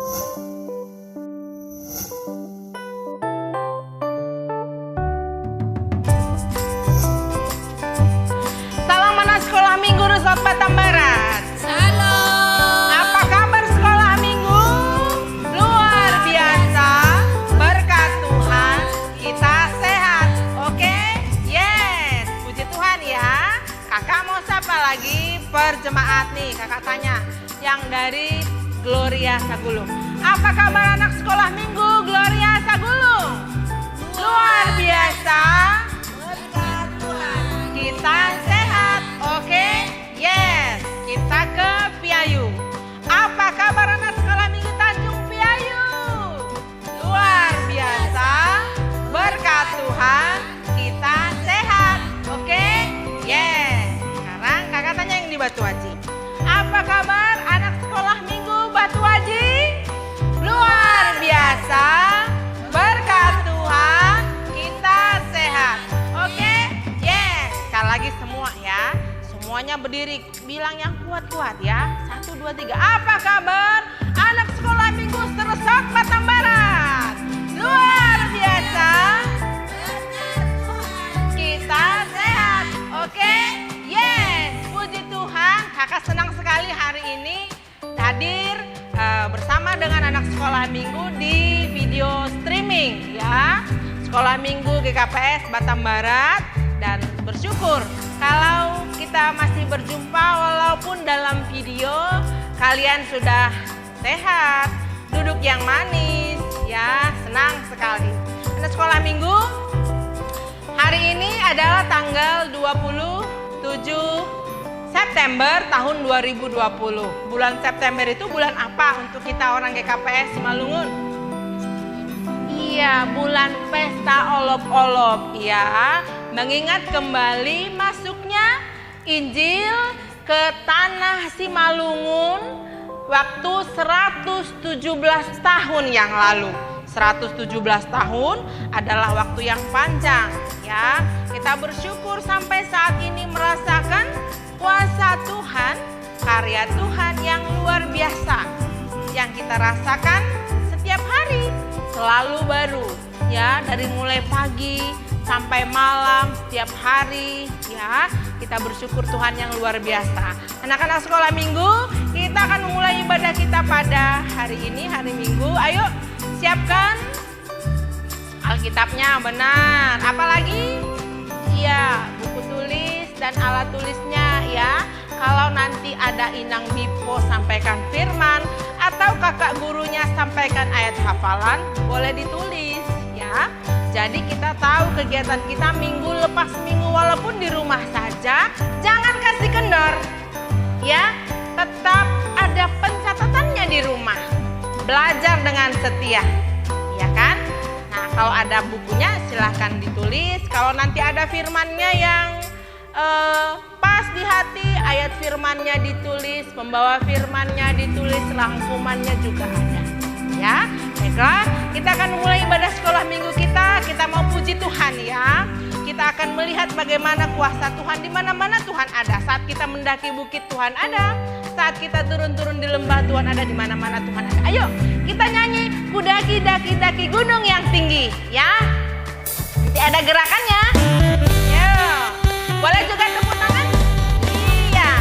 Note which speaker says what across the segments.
Speaker 1: Salam anak sekolah minggu Resort Batam Barat.
Speaker 2: Salam.
Speaker 1: Apa kabar sekolah minggu? Luar biasa, berkat Tuhan kita sehat. Oke? Yes, puji Tuhan ya. Kakak mau sapa lagi perjemaat nih. Kakak tanya yang dari Gloria Sagulung. Apa kabar anak sekolah minggu Gloria Sagulung? Luar biasa, berkat Tuhan kita sehat. Oke? Yes, kita ke Piayu. Apa kabar anak sekolah minggu Tanjung Piayu? Luar biasa, berkat Tuhan kita sehat. Oke? Yes. Sekarang kakak tanya yang di Batu Haji. Apa kabar anak sekolah minggu Batu Haji? Luar biasa, berkat Tuhan kita sehat. Oke? Yes. Sekali lagi semua ya. Semuanya berdiri, bilang yang kuat-kuat ya. 1, 2, 3. Apa kabar anak sekolah minggu Resort Batam Barat? Luar biasa, kita sehat. Oke? Yes, puji Tuhan. Kakak senang sekali hari ini hadir bersama dengan anak sekolah minggu di video streaming ya. Sekolah minggu GKPS Batam Barat, dan bersyukur kalau kita masih berjumpa walaupun dalam video. Kalian sudah sehat, duduk yang manis ya, senang sekali. Anak sekolah minggu, hari ini adalah tanggal 27 September tahun 2020. Bulan September itu bulan apa untuk kita orang GKPS Simalungun? Iya, bulan pesta olop-olop ya. Mengingat kembali masuknya Injil ke tanah Simalungun waktu 117 tahun yang lalu. 117 tahun adalah waktu yang panjang ya. Kita bersyukur sampai saat ini merasakan kuasa Tuhan, karya Tuhan yang luar biasa yang kita rasakan setiap hari, selalu baru ya, dari mulai pagi sampai malam setiap hari ya. Kita bersyukur Tuhan yang luar biasa. Anak-anak sekolah minggu, kita akan memulai ibadah kita pada hari ini, hari Minggu. Ayo siapkan Alkitabnya, benar. Apalagi? Iya, buku tulis dan alat tulisnya ya. Kalau nanti ada Inang Dipo sampaikan firman atau kakak gurunya sampaikan ayat hafalan, boleh ditulis ya. Jadi kita tahu kegiatan kita minggu lepas minggu, walaupun di rumah saja, jangan kasih kendor ya. Tetap ada pencatatannya di rumah. Belajar dengan setia, ya kan? Nah, kalau ada bukunya silahkan ditulis. Kalau nanti ada firmannya yang pas di hati, ayat firmannya ditulis, pembawa firmannya ditulis, rangkumannya juga ada. Ya, baiklah, kita akan memulai ibadah sekolah minggu kita. Kita mau puji Tuhan ya. Kita akan melihat bagaimana kuasa Tuhan di mana-mana Tuhan ada. Saat kita mendaki bukit Tuhan ada. Saat kita turun-turun di lembah Tuhan ada, di mana-mana Tuhan ada. Ayo, kita nyanyi kudaki daki gunung yang tinggi ya. Nanti ada gerakannya. Ya. Boleh juga tepuk tangan? Iya.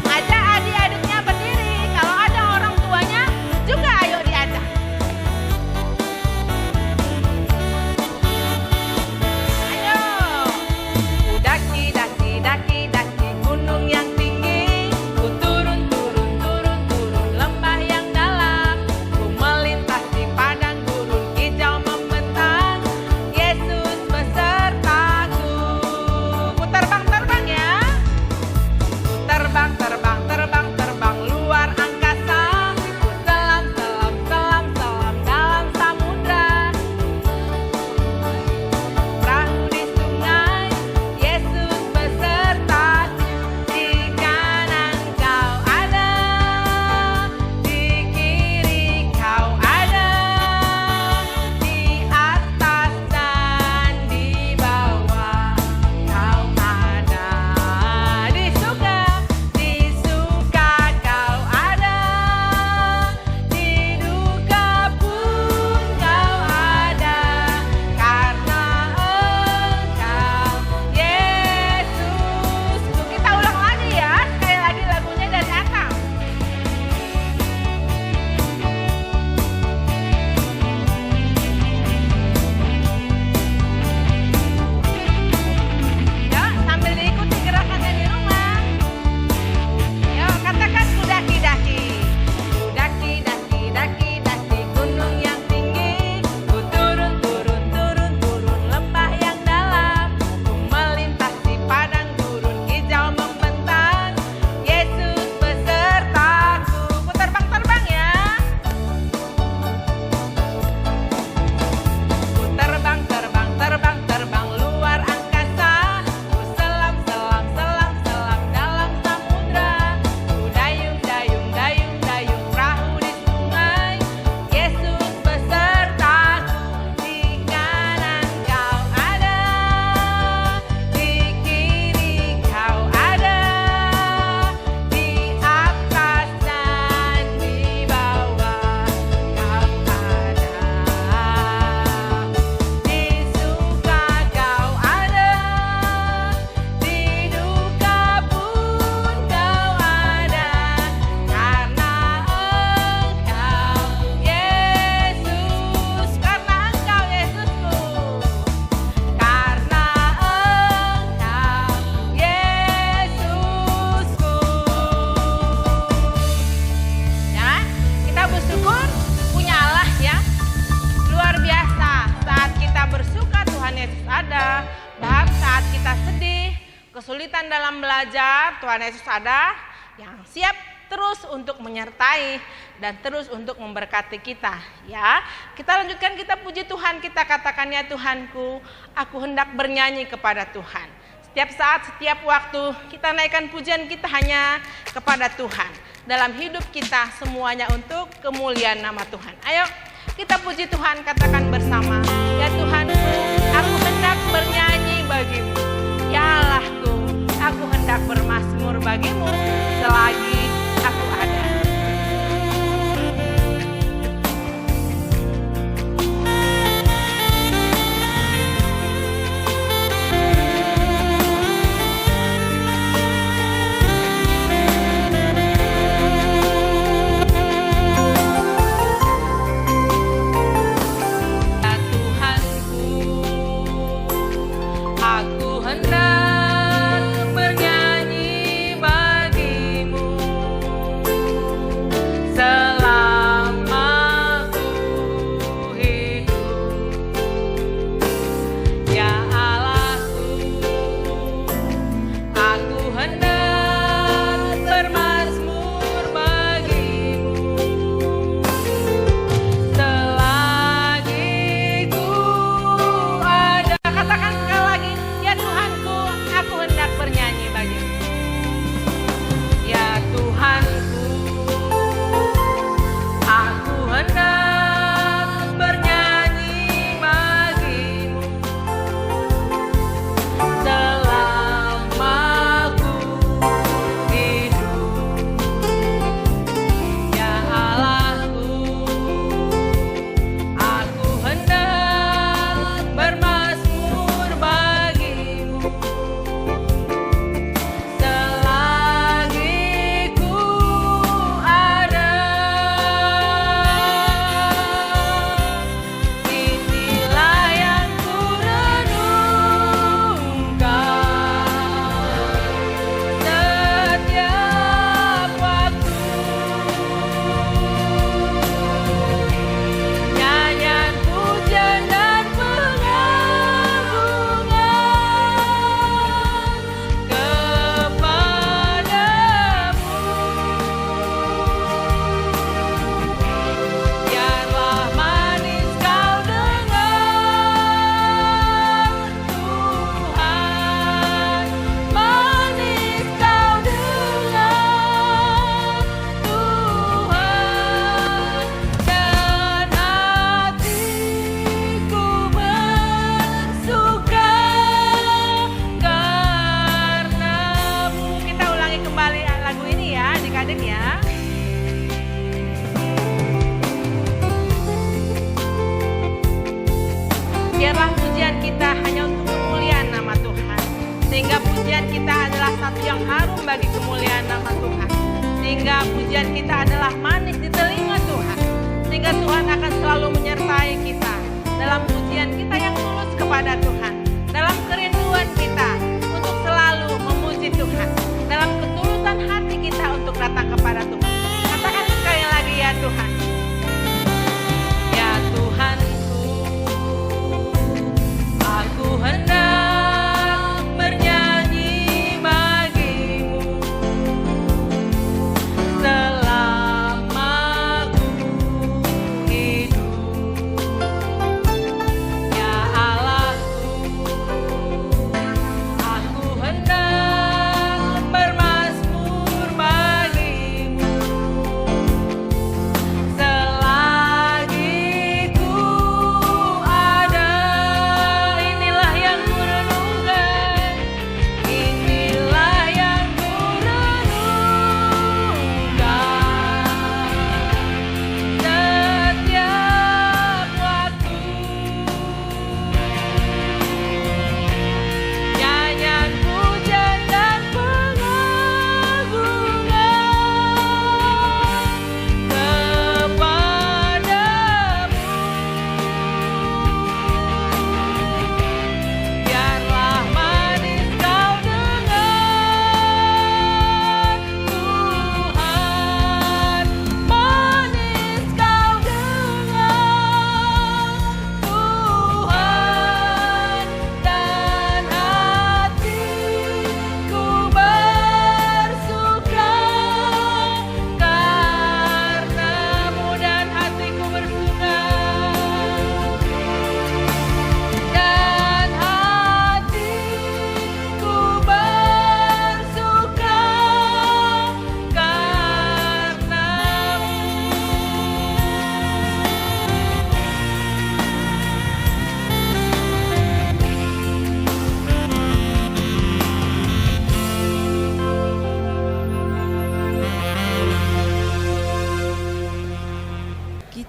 Speaker 1: Ajak adik-adiknya berdiri. Kalau ada orang tuanya juga ayo diajak. Ayo. Daki gunung yang tinggi. Ku turun lembah yang dalam. Ku melintasi padang gurun hijau membentang. Yesus besertaku. Ku terbang ya. kesulitan dalam belajar, Tuhan Yesus ada yang siap terus untuk menyertai dan terus untuk memberkati kita, ya. Kita lanjutkan, kita puji Tuhan, kita katakan, ya Tuhanku, aku hendak bernyanyi kepada Tuhan. Setiap saat, setiap waktu kita naikkan pujian kita hanya kepada Tuhan. Dalam hidup kita semuanya untuk kemuliaan nama Tuhan. Ayo kita puji Tuhan, katakan bersama, ya Tuhanku, aku hendak bernyanyi bagimu. Ya Allahku, aku hendak bermazmur bagimu selagi aku ada. Biarlah pujian kita hanya untuk kemuliaan nama Tuhan. Sehingga pujian kita adalah satu yang harum bagi kemuliaan nama Tuhan. Sehingga pujian kita adalah manis di telinga Tuhan. Sehingga Tuhan akan selalu menyertai kita dalam pujian kita yang tulus kepada Tuhan. Dalam kerinduan kita untuk selalu memuji Tuhan. Dalam ketulusan hati kita untuk datang kepada Tuhan. Katakan sekali lagi, ya Tuhan. Ya Tuhanku, aku hendak bernyanyi bagimu selama ku hidup. Ya Allahku, aku hendak bermazmur bagimu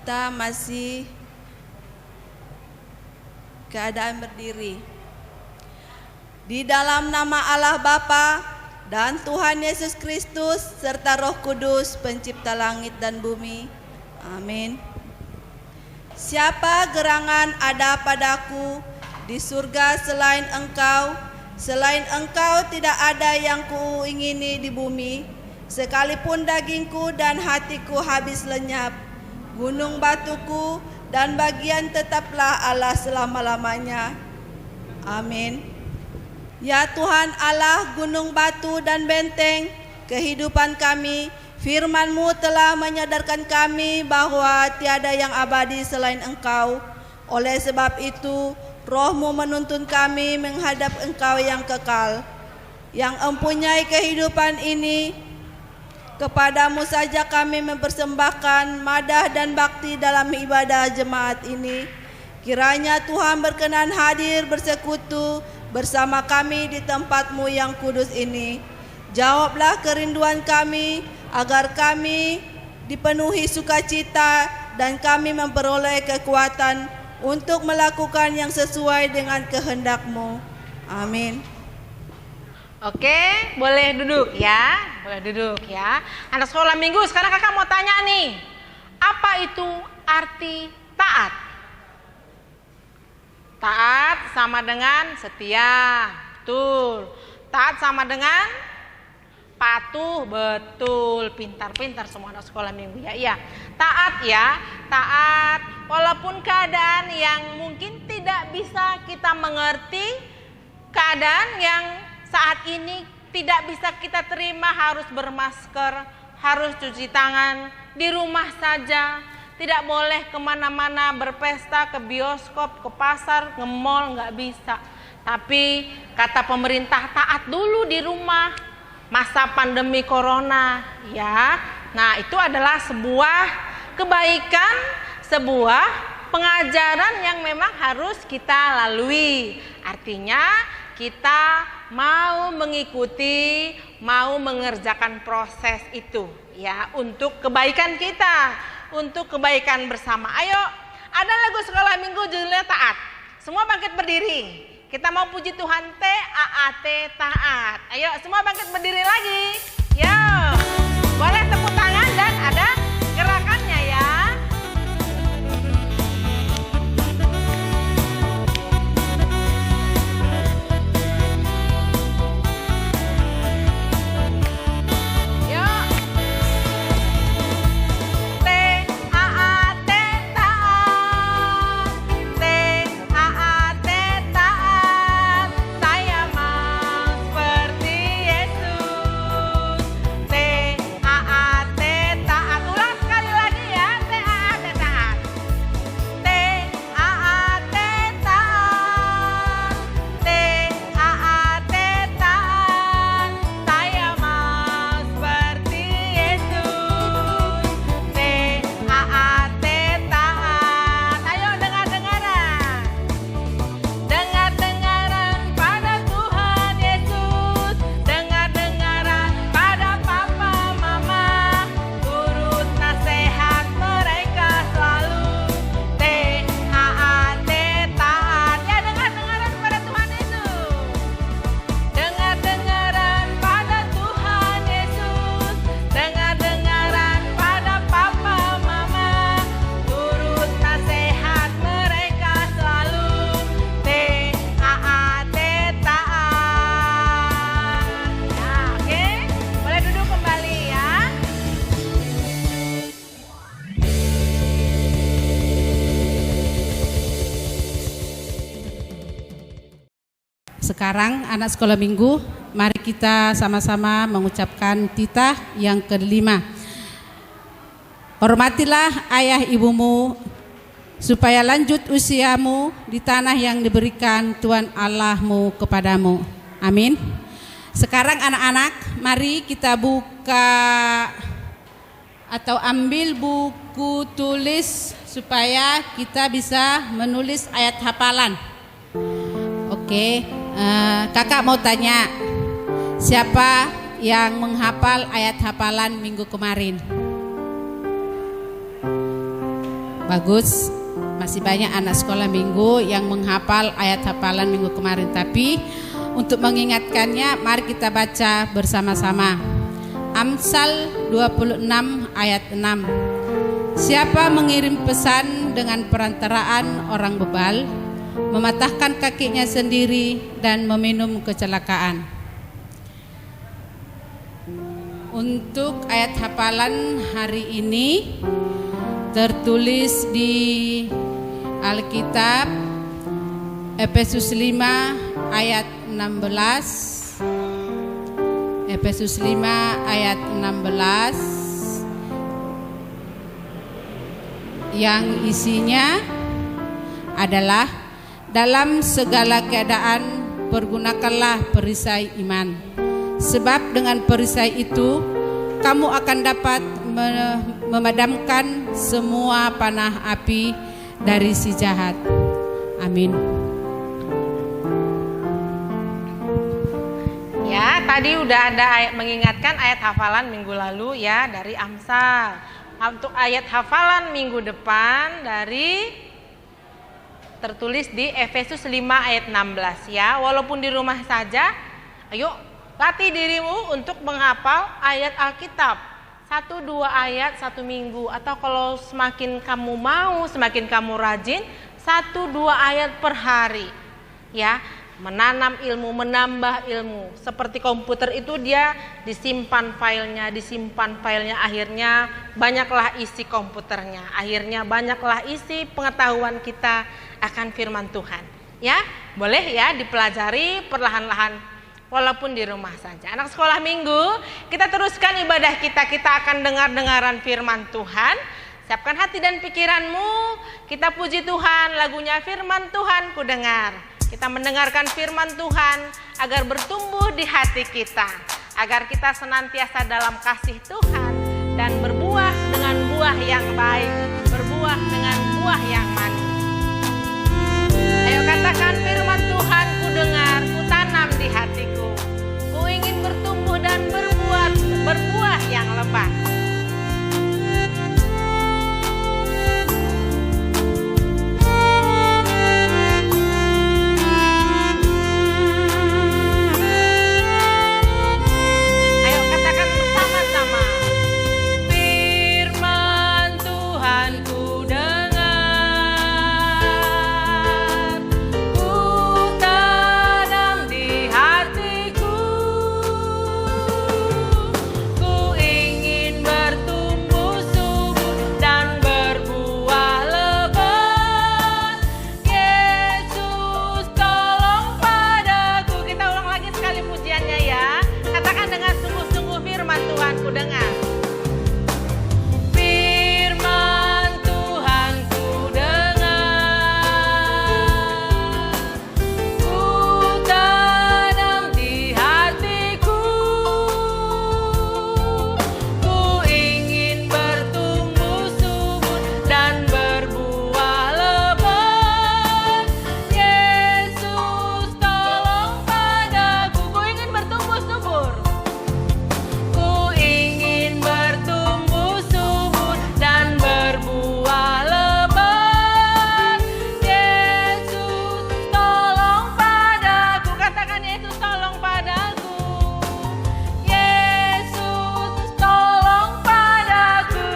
Speaker 3: Kita masih keadaan berdiri. Di dalam nama Allah Bapa dan Tuhan Yesus Kristus serta Roh Kudus pencipta langit dan bumi. Amin. Siapa gerangan ada padaku di surga selain Engkau? Selain Engkau tidak ada yang kuingini di bumi. Sekalipun dagingku dan hatiku habis lenyap, gunung batuku dan bagian tetaplah Allah selama-lamanya. Amin. Ya Tuhan Allah, gunung batu dan benteng kehidupan kami, firman-Mu telah menyadarkan kami bahwa tiada yang abadi selain Engkau. Oleh sebab itu, Roh-Mu menuntun kami menghadap Engkau yang kekal, yang mempunyai kehidupan ini. Kepadamu saja kami mempersembahkan madah dan bakti dalam ibadah jemaat ini. Kiranya Tuhan berkenan hadir bersekutu bersama kami di tempat-Mu yang kudus ini. Jawablah kerinduan kami agar kami dipenuhi sukacita dan kami memperoleh kekuatan untuk melakukan yang sesuai dengan kehendak-Mu. Amin.
Speaker 1: Oke, boleh duduk ya. Boleh duduk ya. Anak sekolah minggu, sekarang kakak mau tanya nih. Apa itu arti taat? Taat sama dengan setia. Betul. Taat sama dengan patuh. Betul. Pintar-pintar semua anak sekolah minggu ya. Iya. Taat ya. Taat walaupun keadaan yang mungkin tidak bisa kita mengerti, keadaan yang saat ini tidak bisa kita terima, harus bermasker, harus cuci tangan, di rumah saja, tidak boleh kemana-mana berpesta, ke bioskop, ke pasar, ke mall, nggak bisa. Tapi kata pemerintah taat dulu di rumah, masa pandemi corona ya. Nah itu adalah sebuah kebaikan, sebuah pengajaran yang memang harus kita lalui. Artinya kita mau mengikuti, mau mengerjakan proses itu ya, untuk kebaikan kita, untuk kebaikan bersama. Ayo, ada lagu sekolah minggu judulnya Taat. Semua bangkit berdiri. Kita mau puji Tuhan, T-A-A-T, taat. Ayo semua bangkit berdiri lagi. Yo, boleh tepuk tangan dan ada gerakannya ya.
Speaker 4: Sekarang anak sekolah minggu, mari kita sama-sama mengucapkan titah yang kelima. Hormatilah ayah ibumu, supaya lanjut usiamu di tanah yang diberikan Tuhan Allahmu kepadamu. Amin. Sekarang anak-anak, mari kita buka atau ambil buku tulis supaya kita bisa menulis ayat hafalan. Oke, kakak mau tanya, siapa yang menghafal ayat hafalan minggu kemarin? Bagus, masih banyak anak sekolah minggu yang menghafal ayat hafalan minggu kemarin. Tapi untuk mengingatkannya, mari kita baca bersama-sama. Amsal 26 ayat 6. Siapa mengirim pesan dengan perantaraan orang bebal, mematahkan kakinya sendiri dan meminum kecelakaan. Untuk ayat hafalan hari ini tertulis di Alkitab Efesus 5 ayat 16. Efesus 5 ayat 16 yang isinya adalah dalam segala keadaan pergunakanlah perisai iman, sebab dengan perisai itu kamu akan dapat memadamkan semua panah api dari si jahat. Amin.
Speaker 1: Ya, tadi udah ada mengingatkan ayat hafalan minggu lalu ya dari Amsal. Untuk ayat hafalan minggu depan dari tertulis di Efesus 5 ayat 16 ya. Walaupun di rumah saja, ayo latih dirimu untuk menghafal ayat Alkitab. 1-2 ayat 1 minggu, atau kalau semakin kamu mau, semakin kamu rajin, 1-2 ayat per hari ya. Menanam ilmu, menambah ilmu. Seperti komputer itu dia disimpan filenya, akhirnya banyaklah isi komputernya, akhirnya banyaklah isi pengetahuan kita akan firman Tuhan ya. Boleh ya dipelajari perlahan-lahan walaupun di rumah saja. Anak sekolah minggu, kita teruskan ibadah kita. Kita akan dengar-dengaran firman Tuhan. Siapkan hati dan pikiranmu. Kita puji Tuhan, lagunya firman Tuhan ku dengar. Kita mendengarkan firman Tuhan agar bertumbuh di hati kita, agar kita senantiasa dalam kasih Tuhan dan berbuah dengan buah yang baik, berbuah dengan buah yang manis. Ayo katakan firman Tuhan ku dengar, ku tanam di hatiku. Ku ingin bertumbuh dan berbuah yang lebat. Ayo katakan bersama-sama. Firman Tuhan ku dengar, ku tanam di hatiku. Ku ingin bertumbuh subur dan berbuah lebat. Yesus tolong padaku. Kita ulang lagi sekali pujiannya ya. Katakan dengan sungguh-sungguh, firman Tuhan ku dengar. Firman Tuhan ku dengar, ku tanam di hatiku. Ku ingin bertumbuh subur dan berbuah lebat. Yesus tolong padaku. Ku ingin bertumbuh subur. Ku ingin bertumbuh subur dan berbuah lebat. Yesus tolong padaku. Katakan Yesus tolong padaku. Yesus tolong padaku.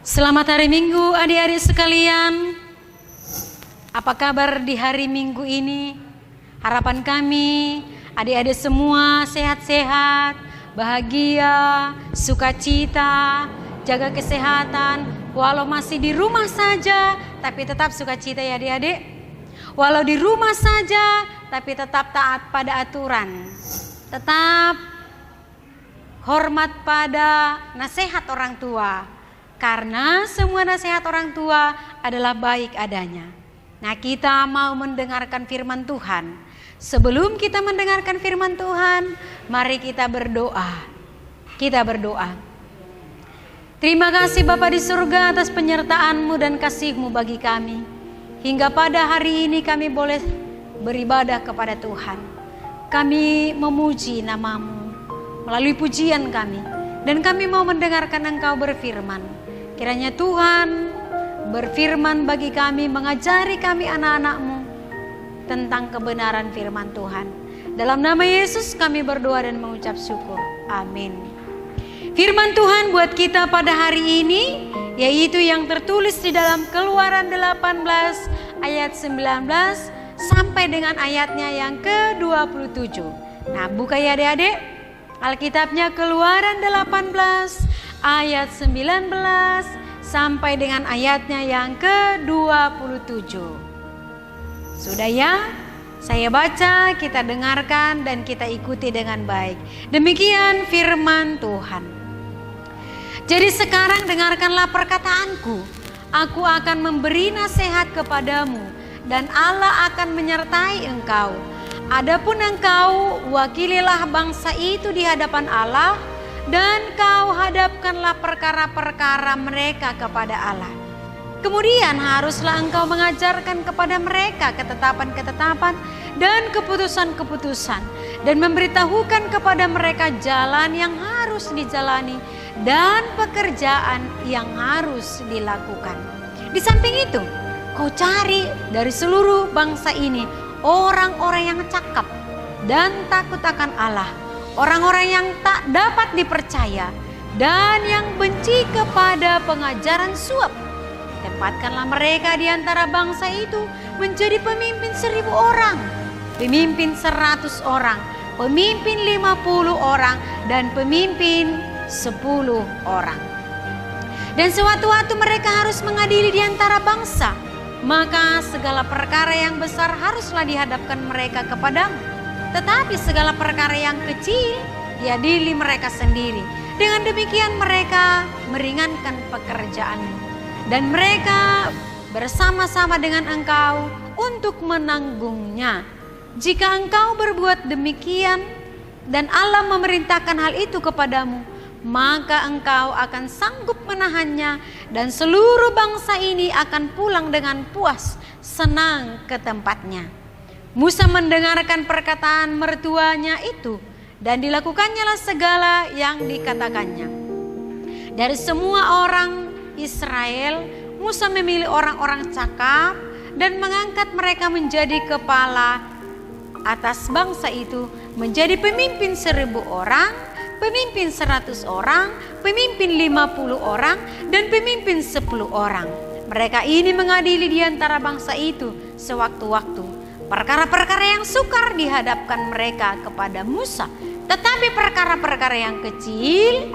Speaker 2: Selamat hari Minggu adik-adik sekalian. Apa kabar di hari Minggu ini? Harapan kami adik-adik semua sehat-sehat, bahagia, sukacita, jaga kesehatan. Walau masih di rumah saja, tapi tetap sukacita ya adik-adik. Walau di rumah saja, tapi tetap taat pada aturan. Tetap hormat pada nasihat orang tua. Karena semua nasihat orang tua adalah baik adanya. Nah, kita mau mendengarkan firman Tuhan. Sebelum kita mendengarkan firman Tuhan, mari kita berdoa. Kita berdoa. Terima kasih Bapa di surga atas penyertaan-Mu dan kasih-Mu bagi kami. hingga pada hari ini kami boleh beribadah kepada Tuhan. Kami memuji nama-Mu melalui pujian kami, dan kami mau mendengarkan Engkau berfirman. Kiranya Tuhan berfirman bagi kami, mengajari kami anak-anak-Mu tentang kebenaran firman Tuhan. Dalam nama Yesus kami berdoa dan mengucap syukur. Amin. Firman Tuhan buat kita pada hari ini yaitu yang tertulis di dalam Keluaran 18 ayat 19 sampai dengan ayatnya yang ke-27. Nah, buka ya adik-adik Alkitabnya, Keluaran 18 ayat 19 sampai dengan ayatnya yang ke-27. Sudah ya? Saya baca, kita dengarkan dan kita ikuti dengan baik. Demikian firman Tuhan. Jadi sekarang dengarkanlah perkataanku. Aku akan memberi nasihat kepadamu dan Allah akan menyertai engkau. Adapun engkau, wakililah bangsa itu di hadapan Allah dan kau hadapkanlah perkara-perkara mereka kepada Allah. Kemudian haruslah engkau mengajarkan kepada mereka ketetapan-ketetapan dan keputusan-keputusan dan memberitahukan kepada mereka jalan yang harus dijalani dan pekerjaan yang harus dilakukan. Di samping itu, kau cari dari seluruh bangsa ini orang-orang yang cakap dan takut akan Allah, orang-orang yang tak dapat dipercaya dan yang benci kepada pengajaran suap. Tempatkanlah mereka di antara bangsa itu menjadi pemimpin 1000 orang, pemimpin 100 orang, pemimpin 50 orang, dan pemimpin 10 orang. Dan sewaktu-waktu mereka harus mengadili di antara bangsa, maka segala perkara yang besar haruslah dihadapkan mereka kepadamu. Tetapi segala perkara yang kecil diadili mereka sendiri. Dengan demikian mereka meringankan pekerjaanmu. Dan mereka bersama-sama dengan engkau untuk menanggungnya. Jika engkau berbuat demikian dan Allah memerintahkan hal itu kepadamu, maka engkau akan sanggup menahannya dan seluruh bangsa ini akan pulang dengan puas, senang ke tempatnya. Musa mendengarkan perkataan mertuanya itu dan dilakukannya segala yang dikatakannya. Dari semua orang Israel, Musa memilih orang-orang cakap dan mengangkat mereka menjadi kepala atas bangsa itu, menjadi pemimpin 1000 orang, pemimpin 100 orang, pemimpin 50 orang, dan pemimpin 10 orang. Mereka ini mengadili di antara bangsa itu sewaktu-waktu. Perkara-perkara yang sukar dihadapkan mereka kepada Musa, tetapi perkara-perkara yang kecil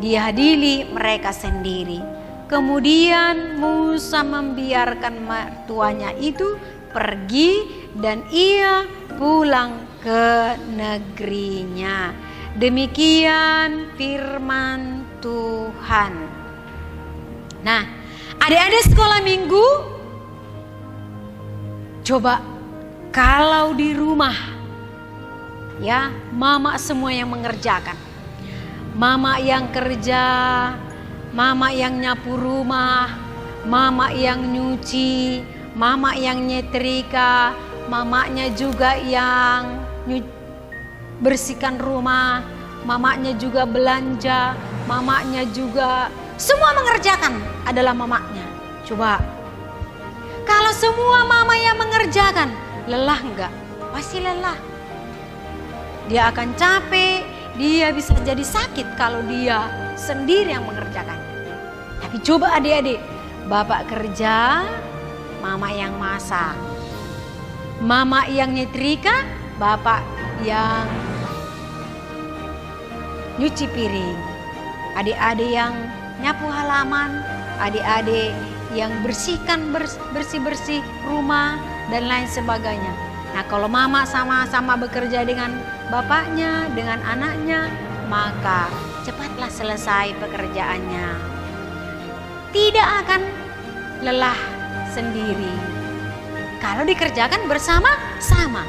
Speaker 2: diadili mereka sendiri. Kemudian Musa membiarkan mertuanya itu pergi dan ia pulang ke negerinya. Demikian firman Tuhan. Nah, adik-adik sekolah minggu, coba kalau di rumah ya, mama semua yang mengerjakan. Mama yang kerja, mama yang nyapu rumah, mama yang nyuci, mama yang nyetrika, mamanya juga yang bersihkan rumah, mamanya juga belanja, mamanya juga semua mengerjakan adalah mamanya. Coba, kalau semua mama yang mengerjakan, lelah enggak? Pasti lelah. Dia akan capek, dia bisa jadi sakit kalau dia sendiri yang mengerjakan. Tapi coba adik-adik, bapak kerja, mama yang masak, mama yang nyetrika, bapak yang nyuci piring, adik-adik yang nyapu halaman, adik-adik yang bersihkan bersih-bersih rumah dan lain sebagainya. Nah, kalau mama sama-sama bekerja dengan bapaknya, dengan anaknya, maka cepatlah selesai pekerjaannya. Tidak akan lelah sendiri. Kalau dikerjakan bersama-sama,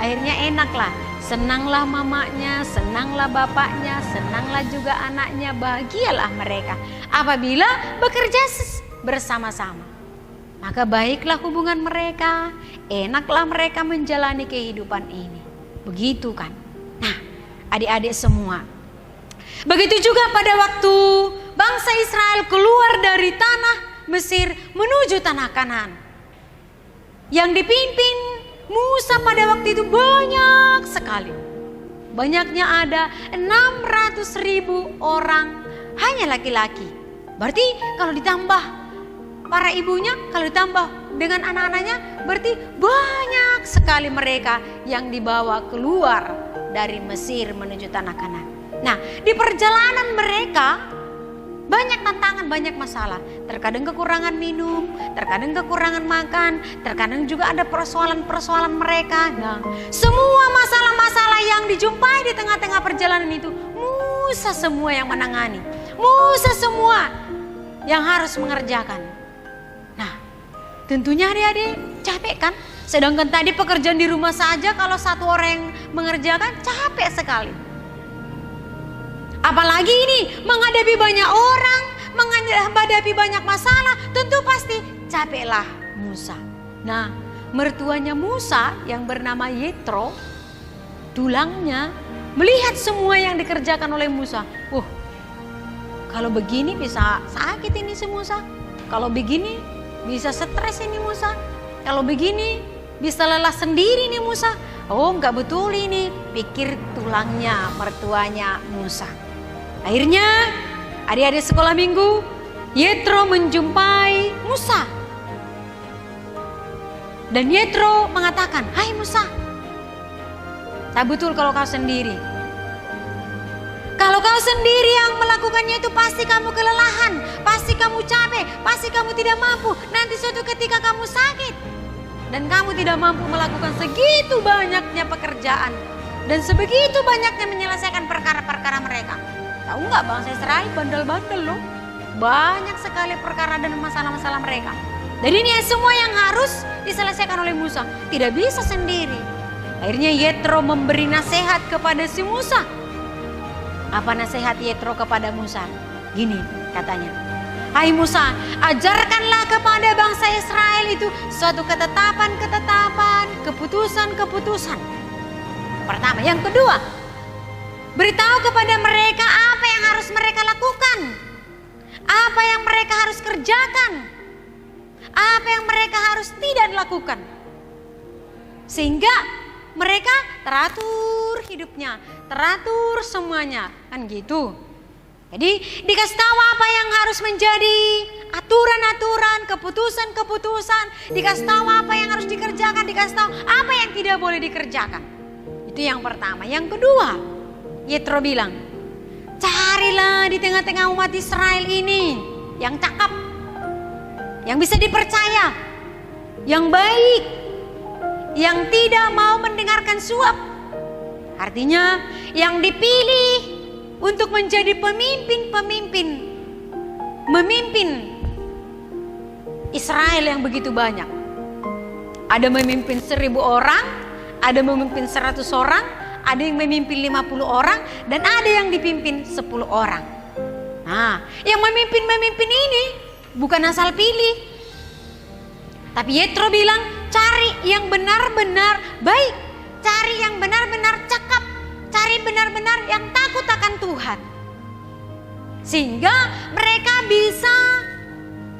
Speaker 2: akhirnya enaklah. Senanglah mamanya, senanglah bapaknya, senanglah juga anaknya, bahagialah mereka. Apabila bekerja bersama-sama. Maka baiklah hubungan mereka, enaklah mereka menjalani kehidupan ini. Begitu kan? Nah, adik-adik semua. Begitu juga pada waktu bangsa Israel keluar dari tanah Mesir menuju tanah Kanaan. Yang dipimpin Musa pada waktu itu banyak sekali. Banyaknya ada 600.000 orang hanya laki-laki. Berarti kalau ditambah para ibunya, kalau ditambah dengan anak-anaknya, berarti banyak sekali mereka yang dibawa keluar dari Mesir menuju tanah Kanaan. Nah, di perjalanan mereka banyak tantangan, banyak masalah. Terkadang kekurangan minum, terkadang kekurangan makan, terkadang juga ada persoalan-persoalan mereka. Nah, semua masalah-masalah yang dijumpai di tengah-tengah perjalanan itu, Musa semua yang menangani. Musa semua yang harus mengerjakan. Nah, tentunya adik-adik capek kan? Sedangkan tadi pekerjaan di rumah saja kalau satu orang yang mengerjakan capek sekali. Apalagi ini menghadapi banyak orang, menghadapi banyak masalah, tentu pasti capeklah Musa. Nah, mertuanya Musa yang bernama Yetro, tulangnya, melihat semua yang dikerjakan oleh Musa. Kalau begini bisa sakit ini si Musa. Kalau begini bisa stres ini Musa. Kalau begini bisa lelah sendiri nih Musa. Oh, enggak betul ini, pikir tulangnya mertuanya Musa. Akhirnya adik-adik sekolah minggu, Yetro menjumpai Musa. Dan Yetro mengatakan, "Hai Musa, tak betul kalau kau sendiri. Kalau kau sendiri yang melakukannya itu pasti kamu kelelahan, pasti kamu capek, pasti kamu tidak mampu. Nanti suatu ketika kamu sakit dan kamu tidak mampu melakukan segitu banyaknya pekerjaan dan sebegitu banyaknya menyelesaikan perkara-perkara mereka." Tahu nggak bangsa Israel bandel-bandel loh. Banyak sekali perkara dan masalah-masalah mereka. Dan ini semua yang harus diselesaikan oleh Musa. Tidak bisa sendiri. Akhirnya Yetro memberi nasihat kepada si Musa. Apa nasihat Yetro kepada Musa? Gini katanya. "Hai Musa, ajarkanlah kepada bangsa Israel itu suatu ketetapan-ketetapan, keputusan-keputusan." Pertama. Yang kedua, beritahu kepada mereka apa yang harus mereka lakukan, apa yang mereka harus kerjakan, apa yang mereka harus tidak lakukan, sehingga mereka teratur hidupnya, teratur semuanya, kan gitu. Jadi dikasih tahu apa yang harus menjadi aturan-aturan, keputusan-keputusan, dikasih tahu apa yang harus dikerjakan, dikasih tahu apa yang tidak boleh dikerjakan. Itu yang pertama. Yang kedua, Yetro bilang, carilah di tengah-tengah umat Israel ini yang cakap, yang bisa dipercaya, yang baik, yang tidak mau mendengarkan suap. Artinya yang dipilih untuk menjadi pemimpin memimpin Israel yang begitu banyak. Ada memimpin 1.000 orang, ada memimpin 100 orang, ada yang memimpin 50 orang, dan ada yang dipimpin 10 orang. Nah, yang memimpin ini bukan asal pilih. Tapi Yetro bilang, cari yang benar-benar baik, cari yang benar-benar cakap, cari benar-benar yang takut akan Tuhan. Sehingga mereka bisa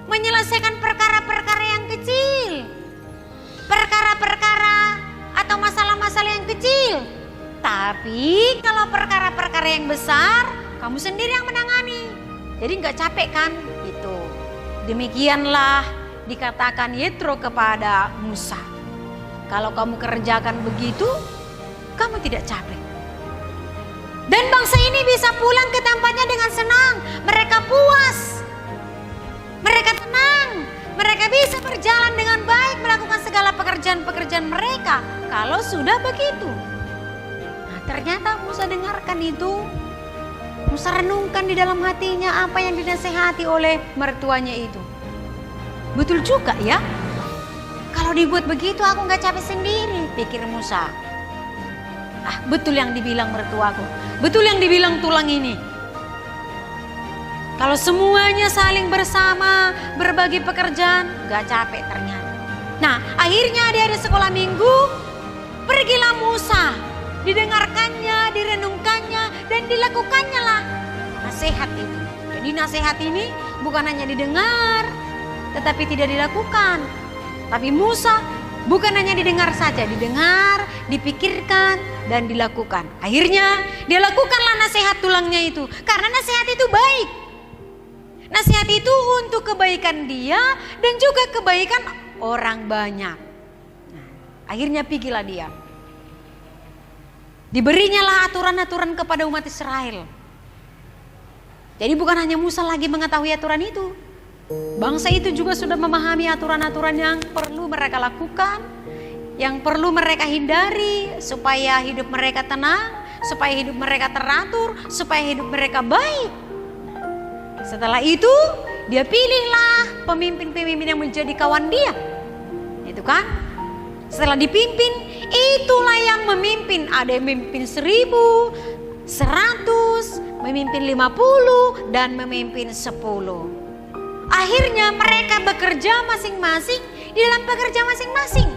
Speaker 2: menyelesaikan perkara-perkara yang kecil, perkara-perkara atau masalah-masalah yang kecil. Tapi kalau perkara-perkara yang besar, kamu sendiri yang menangani. Jadi nggak capek kan? Gitu. Demikianlah dikatakan Yetro kepada Musa. Kalau kamu kerjakan begitu, kamu tidak capek. Dan bangsa ini bisa pulang ke tempatnya dengan senang. Mereka puas. Mereka tenang. Mereka bisa berjalan dengan baik, melakukan segala pekerjaan-pekerjaan mereka. Kalau sudah begitu. Ternyata Musa dengarkan itu, Musa renungkan di dalam hatinya apa yang dinasehati oleh mertuanya itu. Betul juga ya, kalau dibuat begitu aku gak capek sendiri, pikir Musa. Betul yang dibilang mertuaku, betul yang dibilang tulang ini. Kalau semuanya saling bersama, berbagi pekerjaan, gak capek ternyata. Nah, akhirnya adik-adik sekolah minggu, pergilah Musa. Didengarkannya, direnungkannya, dan dilakukannya lah nasihat itu. Jadi nasihat ini bukan hanya didengar, tetapi tidak dilakukan. Tapi Musa bukan hanya didengar saja, didengar, dipikirkan, dan dilakukan. Akhirnya dia lakukanlah nasihat tulangnya itu, karena nasihat itu baik. Nasihat itu untuk kebaikan dia dan juga kebaikan orang banyak. Nah, akhirnya pergilah dia. Diberinya lah aturan-aturan kepada umat Israel. Jadi bukan hanya Musa lagi mengetahui aturan itu. Bangsa itu juga sudah memahami aturan-aturan yang perlu mereka lakukan, yang perlu mereka hindari supaya hidup mereka tenang, supaya hidup mereka teratur, supaya hidup mereka baik. Setelah itu dia pilihlah pemimpin-pemimpin yang menjadi kawan dia. Itu kan? Setelah dipimpin, itulah yang memimpin. Ada yang memimpin 1000, 100, memimpin 50, dan memimpin 10. Akhirnya mereka bekerja masing-masing di dalam pekerja masing-masing.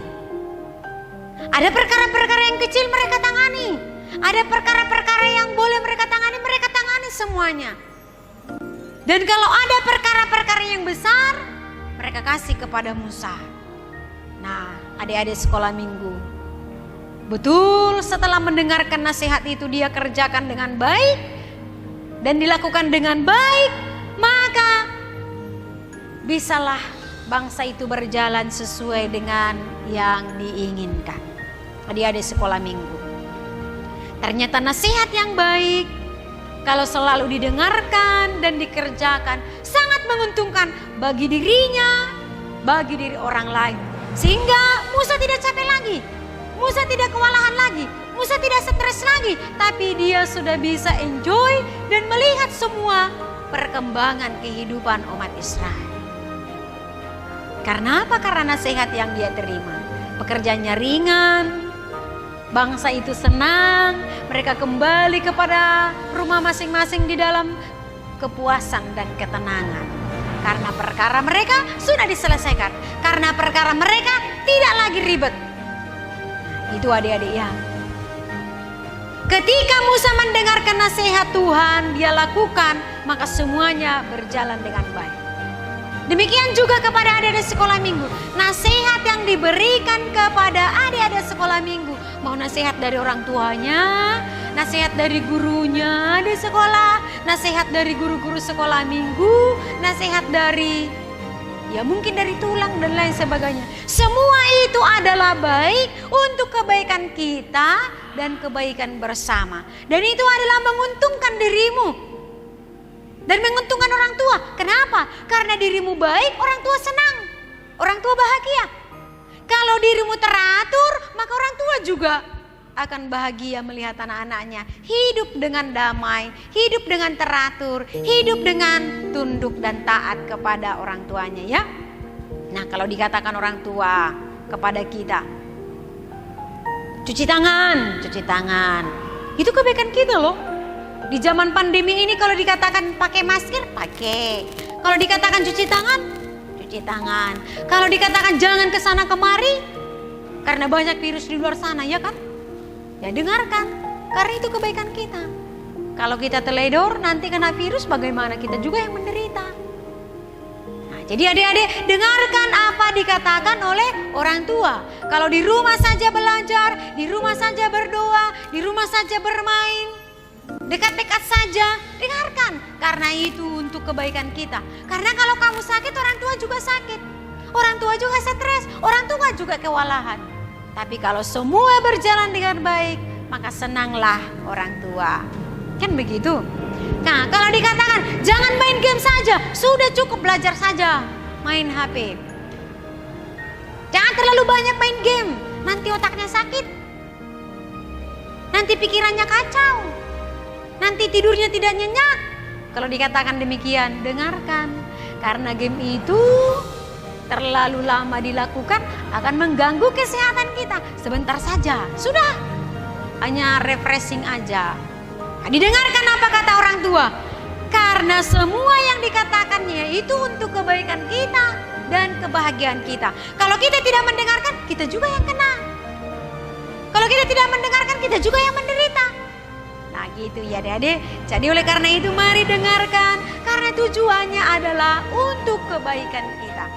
Speaker 2: Ada perkara-perkara yang kecil mereka tangani. Ada perkara-perkara yang boleh mereka tangani semuanya. Dan kalau ada perkara-perkara yang besar, mereka kasih kepada Musa. Nah, adik-adik sekolah minggu, betul setelah mendengarkan nasihat itu dia kerjakan dengan baik dan dilakukan dengan baik, maka bisalah bangsa itu berjalan sesuai dengan yang diinginkan. Adik-adik sekolah minggu, ternyata nasihat yang baik kalau selalu didengarkan dan dikerjakan sangat menguntungkan bagi dirinya, bagi diri orang lain. Sehingga Musa tidak capek lagi, Musa tidak kewalahan lagi, Musa tidak stres lagi, tapi dia sudah bisa enjoy dan melihat semua perkembangan kehidupan umat Israel. Karena apa? Karena nasihat yang dia terima. Pekerjaannya ringan, bangsa itu senang, mereka kembali kepada rumah masing-masing di dalam kepuasan dan ketenangan. Karena perkara mereka sudah diselesaikan, karena perkara mereka tidak lagi ribet. Nah, itu adik-adik ya. Ketika Musa mendengarkan nasihat Tuhan, dia lakukan, maka semuanya berjalan dengan baik. Demikian juga kepada adik-adik sekolah minggu. Nasihat yang diberikan kepada adik-adik sekolah minggu, mau nasihat dari orang tuanya, nasihat dari gurunya di sekolah, nasihat dari guru-guru sekolah minggu, nasihat dari ya mungkin dari tulang dan lain sebagainya. Semua itu adalah baik untuk kebaikan kita dan kebaikan bersama. Dan itu adalah menguntungkan dirimu dan menguntungkan orang tua. Kenapa? Karena dirimu baik, orang tua senang, orang tua bahagia. Kalau dirimu teratur, maka orang tua juga akan bahagia melihat anak-anaknya hidup dengan damai, hidup dengan teratur, hidup dengan tunduk dan taat kepada orang tuanya ya. Nah, kalau dikatakan orang tua kepada kita, cuci tangan, itu kebaikan kita loh. Di zaman pandemi ini kalau dikatakan pakai masker, pakai. Kalau dikatakan cuci tangan, cuci tangan. Kalau dikatakan jangan ke sana kemari, karena banyak virus di luar sana ya kan? Ya dengarkan, karena itu kebaikan kita. Kalau kita teledor nanti kena virus, bagaimana kita juga yang menderita. Nah, jadi adik-adik dengarkan apa dikatakan oleh orang tua. Kalau di rumah saja belajar, di rumah saja berdoa, di rumah saja bermain, dekat-dekat saja, dengarkan. Karena itu untuk kebaikan kita. Karena kalau kamu sakit, orang tua juga sakit. Orang tua juga stres, orang tua juga kewalahan. Tapi kalau semua berjalan dengan baik, maka senanglah orang tua. Kan begitu? Nah, kalau dikatakan jangan main game saja, sudah cukup belajar saja, main HP. Jangan terlalu banyak main game, nanti otaknya sakit. Nanti pikirannya kacau. Nanti tidurnya tidak nyenyak. Kalau dikatakan demikian, dengarkan. Karena game itu terlalu lama dilakukan akan mengganggu kesehatan kita. Sebentar saja, sudah. Hanya refreshing aja. Nah, didengarkan apa kata orang tua. Karena Karena semua yang dikatakannya itu untuk kebaikan kita dan kebahagiaan kita. Kalau kita tidak mendengarkan, kita juga yang kena. Kalau kita tidak mendengarkan, kita juga yang menderita. Nah gitu ya adik-adik. Jadi oleh karena itu mari dengarkan. Karena tujuannya adalah untuk kebaikan kita.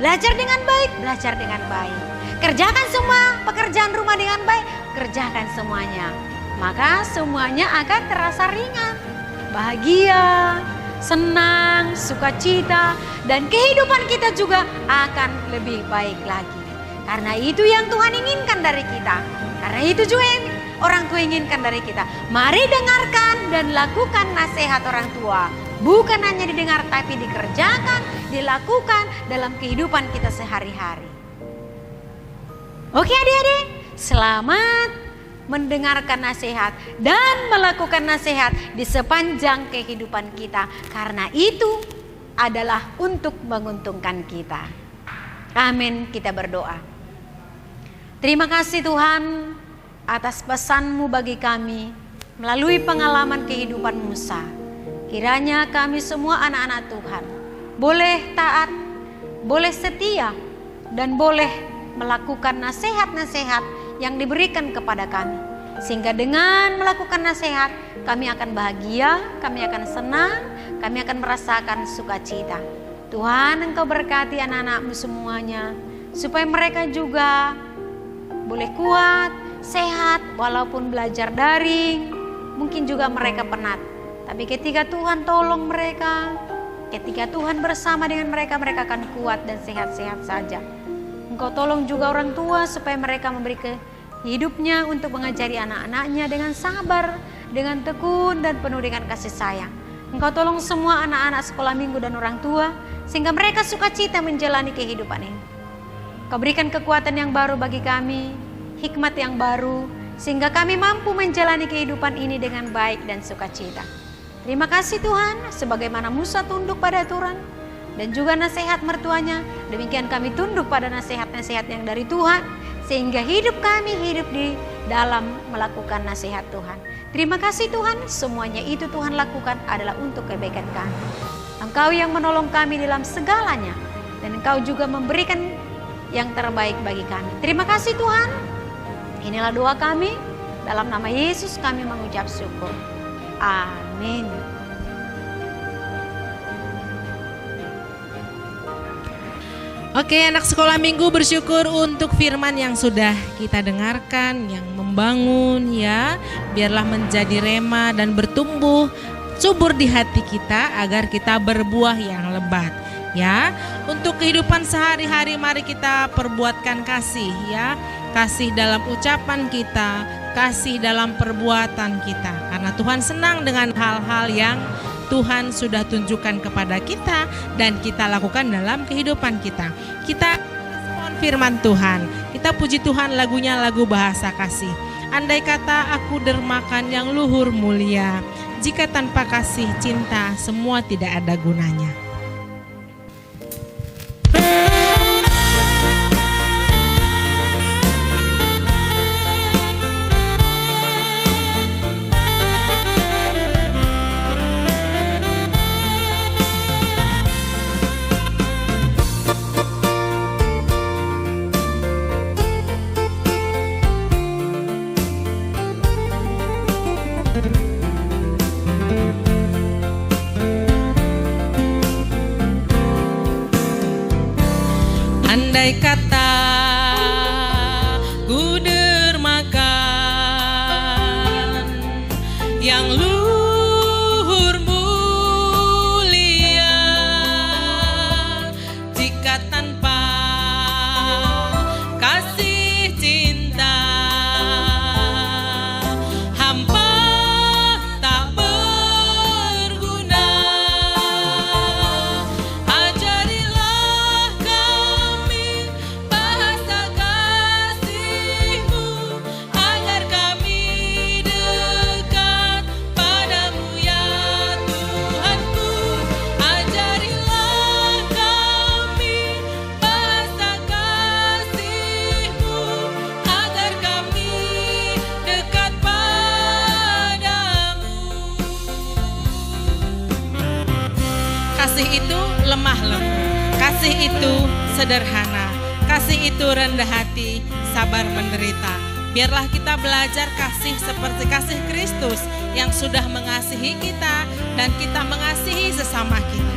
Speaker 2: Belajar dengan baik, belajar dengan baik. Kerjakan semua pekerjaan rumah dengan baik, kerjakan semuanya. Maka semuanya akan terasa ringan. Bahagia, senang, sukacita, dan kehidupan kita juga akan lebih baik lagi. Karena itu yang Tuhan inginkan dari kita. Karena itu juga yang orang tua inginkan dari kita. Mari dengarkan dan lakukan nasihat orang tua. Bukan hanya didengar tapi dikerjakan, dilakukan dalam kehidupan kita sehari-hari. Oke adik-adik, selamat mendengarkan nasihat dan melakukan nasihat di sepanjang kehidupan kita. Karena itu adalah untuk menguntungkan kita. Amin, kita berdoa. Terima kasih Tuhan atas pesan-Mu bagi kami melalui pengalaman kehidupan Musa. Kiranya kami semua anak-anak Tuhan boleh taat, boleh setia, dan boleh melakukan nasihat-nasihat yang diberikan kepada kami. Sehingga dengan melakukan nasihat, kami akan bahagia, kami akan senang, kami akan merasakan sukacita. Tuhan, Engkau berkati anak-anak-Mu semuanya, supaya mereka juga boleh kuat, sehat, walaupun belajar daring. Mungkin juga mereka penat. Tapi ketika Tuhan tolong mereka, ketika Tuhan bersama dengan mereka, mereka akan kuat dan sehat-sehat saja. Engkau tolong juga orang tua supaya mereka memberi hidupnya untuk mengajari anak-anaknya dengan sabar, dengan tekun dan penuh dengan kasih sayang. Engkau tolong semua anak-anak sekolah minggu dan orang tua sehingga mereka sukacita menjalani kehidupan ini. Kau berikan kekuatan yang baru bagi kami, hikmat yang baru, sehingga kami mampu menjalani kehidupan ini dengan baik dan sukacita. Terima kasih Tuhan, sebagaimana Musa tunduk pada aturan dan juga nasihat mertuanya, demikian kami tunduk pada nasihat-nasihat yang dari Tuhan, sehingga hidup kami hidup di dalam melakukan nasihat Tuhan. Terima kasih Tuhan, semuanya itu Tuhan lakukan adalah untuk kebaikan kami. Engkau yang menolong kami dalam segalanya, dan Engkau juga memberikan yang terbaik bagi kami. Terima kasih Tuhan. Inilah doa kami. Dalam nama Yesus kami mengucap syukur. Amin.
Speaker 5: Oke, anak sekolah minggu bersyukur untuk firman yang sudah kita dengarkan, yang membangun ya. Biarlah menjadi rema dan bertumbuh subur di hati kita agar kita berbuah yang lebat. Ya, untuk kehidupan sehari-hari mari kita perbuatkan kasih ya. Kasih dalam ucapan kita, kasih dalam perbuatan kita. Karena Tuhan senang dengan hal-hal yang Tuhan sudah tunjukkan kepada kita dan kita lakukan dalam kehidupan kita. Kita respon firman Tuhan. Kita puji Tuhan lagunya lagu bahasa kasih. Andai kata aku dermakan yang luhur mulia, jika tanpa kasih cinta semua tidak ada gunanya. Andai kata ku dermakan yang luhur mulia, jika tanpa kasih cinta hampa tak berguna. Ajarilah kami bahasa kasih-Mu agar kami dekat padamu ya Tuhanku. Ajarilah kami itu sederhana, kasih itu rendah hati, sabar menderita. Biarlah kita belajar kasih seperti kasih Kristus yang sudah mengasihi kita dan kita mengasihi sesama kita.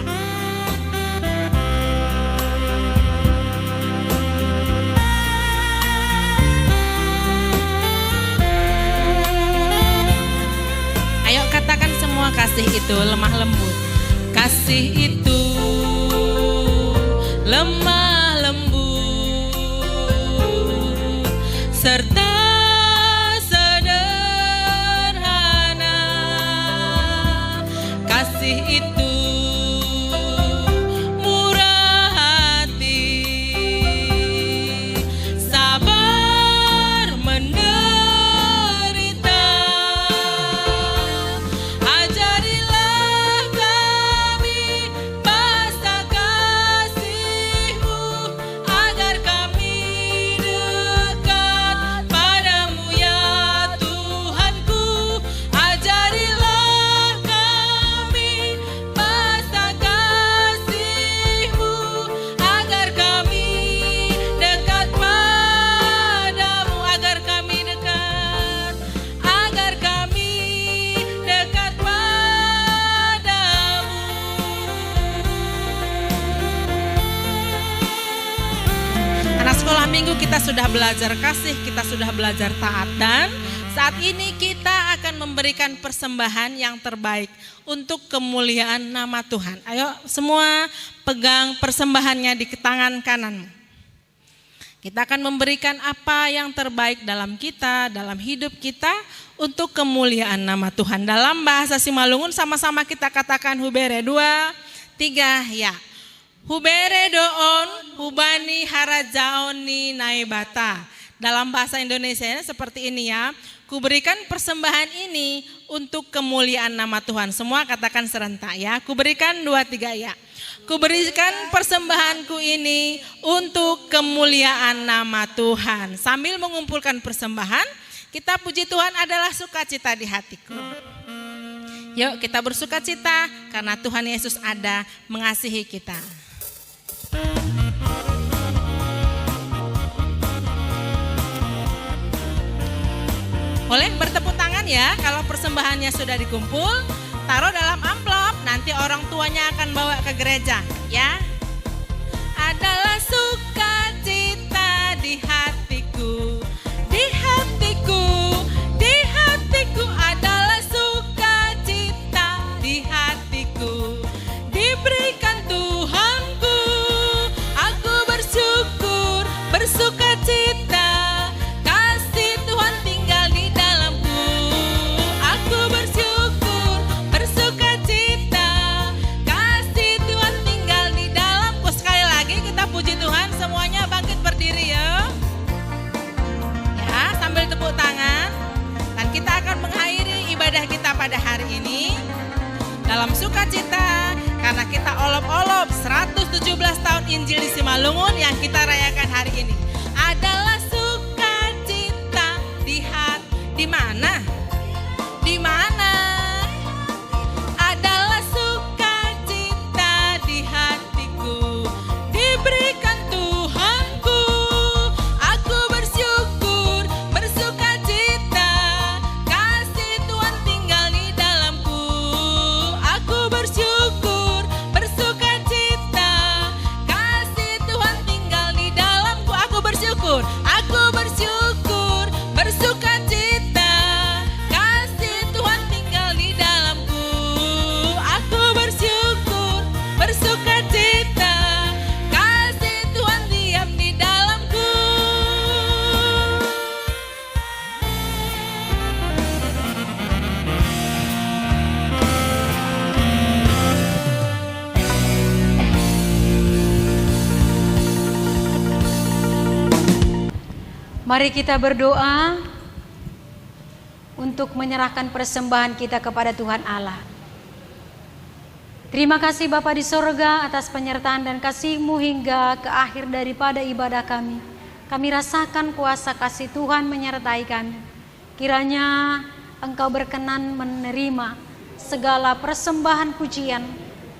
Speaker 5: Ayo katakan semua, kasih itu lemah lembut. Kasih itu lemah lembut serta sederhana. Kasih itu murah hati, sabar menderita. Ajarilah kami bahasa kasih-Mu agar kami dekat padamu ya Tuhanku. Ajarilah kami bahasa kasih-Mu agar kami dekat padamu, agar kami dekat padamu. Anak sekolah minggu, kita sudah belajar kasih, kita sudah belajar taat, dan saat ini kita akan memberikan persembahan yang terbaik untuk kemuliaan nama Tuhan. Ayo semua pegang persembahannya di tangan kananmu. Kita akan memberikan apa yang terbaik dalam kita, dalam hidup kita untuk kemuliaan nama Tuhan. Dalam bahasa Simalungun sama-sama kita katakan hubere 2, 3 ya. Hubere doon, hubani harajaoni naibata. Dalam bahasa Indonesia seperti ini ya. Kuberikan persembahan ini untuk kemuliaan nama Tuhan. Semua katakan serentak ya. Kuberikan 2, 3 ya. Kuberikan persembahanku ini untuk kemuliaan nama Tuhan. Sambil mengumpulkan persembahan, kita puji Tuhan adalah sukacita di hatiku. Yuk kita bersukacita karena Tuhan Yesus ada mengasihi kita. Boleh bertepuk tangan ya kalau persembahannya sudah dikumpul. Taruh dalam amplop, nanti orang tuanya akan bawa ke gereja ya. Adalah sukacita di hatiku, di hatiku, di hatiku adalah sukacita di hatiku. Diberikan Tuhanku, aku bersyukur, bersukacita. Kasih Tuhan tinggal di dalamku. Aku bersyukur, bersukacita. Kasih Tuhan tinggal di dalamku. Sekali lagi kita puji Tuhan, semuanya bangkit berdiri ya. Ya, sambil tepuk tangan. Dan kita akan mengakhiri ibadah kita pada hari ini dalam sukacita karena kita olop-olop 117 tahun Injil di Simalungun yang kita rayakan hari ini. Adalah sukacita di hati. Di mana? Di mana? Adalah sukacita di hatiku. Diberikan Tuhanku, aku bersyukur, bersukacita. Kasih Tuhan tinggal di dalamku. Aku bersyukur, bersukacita. Kasih Tuhan tinggal di dalamku. Aku bersyukur, bersukacita. Kasih Tuhan tinggal di dalamku. Aku bersyukur, bersukacita. Kasih Tuhan diam di dalamku.
Speaker 2: Mari kita berdoa untuk menyerahkan persembahan kita kepada Tuhan Allah. Terima kasih Bapa di sorga atas penyertaan dan kasih-Mu hingga ke akhir daripada ibadah kami. Kami rasakan kuasa kasih Tuhan menyertai kami. Kiranya Engkau berkenan menerima segala persembahan pujian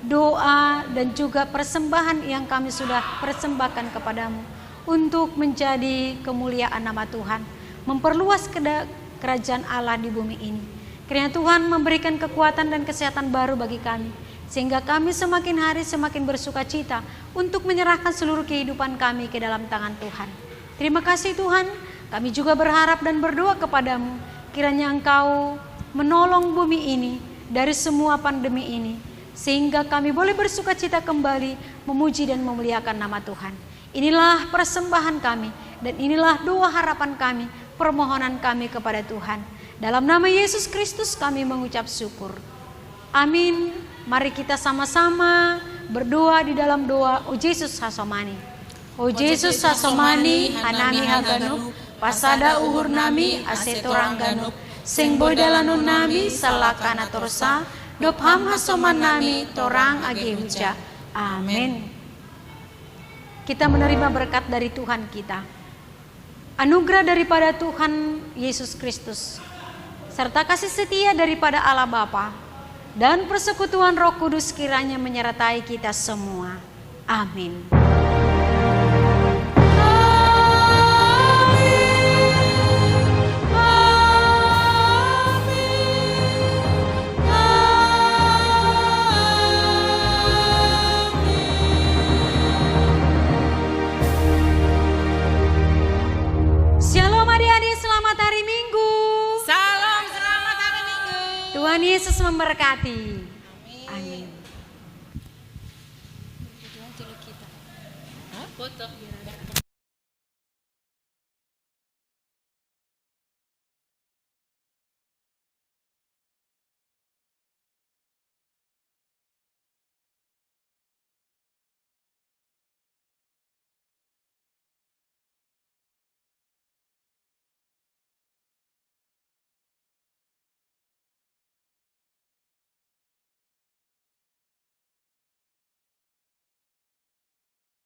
Speaker 2: doa dan juga persembahan yang kami sudah persembahkan kepadamu untuk menjadi kemuliaan nama Tuhan, memperluas kerajaan Allah di bumi ini. Kiranya Tuhan memberikan kekuatan dan kesehatan baru bagi kami, sehingga kami semakin hari semakin bersuka cita untuk menyerahkan seluruh kehidupan kami ke dalam tangan Tuhan. Terima kasih Tuhan, kami juga berharap dan berdoa kepadamu, kiranya Engkau menolong bumi ini dari semua pandemi ini, sehingga kami boleh bersuka cita kembali memuji dan memuliakan nama Tuhan. Inilah persembahan kami dan inilah doa harapan kami, permohonan kami kepada Tuhan. Dalam nama Yesus Kristus kami mengucap syukur. Amin. Mari kita sama-sama berdoa di dalam doa O Yesus Hasomani. O Yesus Hasomani hanami haganu pasada uhur nami asetoranganu sing boy dalanun nami salakana torsa dopham hasoman nami torang age huja. Amin. Kita menerima berkat dari Tuhan kita, anugerah daripada Tuhan Yesus Kristus, serta kasih setia daripada Allah Bapa dan persekutuan Roh Kudus kiranya menyertai kita semua. Amin. Shalom adik-adik, selamat hari Minggu.
Speaker 5: Salam selamat hari Minggu.
Speaker 2: Tuhan Yesus memberkati. Amin.
Speaker 5: Foto.